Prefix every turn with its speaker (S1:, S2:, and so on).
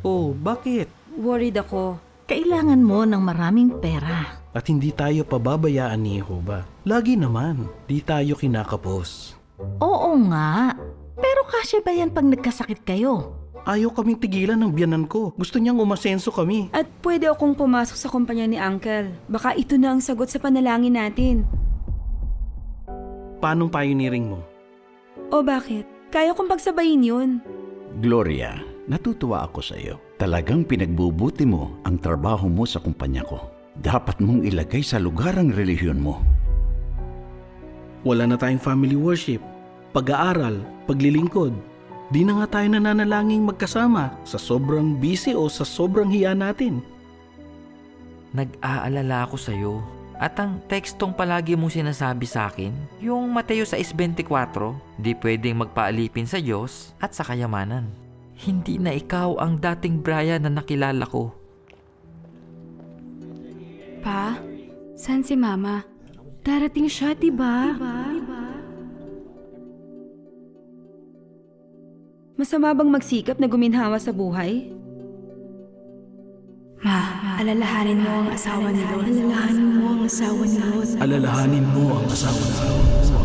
S1: Oh, bakit?
S2: Worried ako.
S3: Kailangan mo ng maraming pera.
S1: At hindi tayo pababayaan ni Jehova. Lagi naman, di tayo kinakapos.
S3: Oo nga. Pero kasya ba yan pag nagkasakit kayo?
S1: Ayaw kaming tigilan ng biyanan ko. Gusto niyang umasenso kami.
S2: At pwede akong pumasok sa kumpanya ni Uncle. Baka ito na ang sagot sa panalangin natin.
S1: Paanong pioneering mo?
S2: O bakit? Kaya kong pagsabayin yun.
S4: Gloria, natutuwa ako sa iyo. Talagang pinagbubuti mo ang trabaho mo sa kumpanya ko. Dapat mong ilagay sa lugar ang relihiyon mo.
S1: Wala na tayong family worship, pag-aaral, paglilingkod. Di na nga tayo nananalangin magkasama sa sobrang busy o sa sobrang hiya natin.
S5: Nag-aalala ako sa'yo. At ang tekstong palagi mong sinasabi sa akin, yung Mateo 6:24, di pwedeng magpaalipin sa Diyos at sa kayamanan. Hindi na ikaw ang dating Brian na nakilala ko.
S6: Pa, saan si Mama? Darating siya, diba?
S2: Masama bang magsikap na guminhawa sa buhay?
S6: Ma, alalahanin mo ang asawa ni Lord. Alalahanin mo ang asawa ni Lord.
S1: Alalahanin mo ang asawa mo.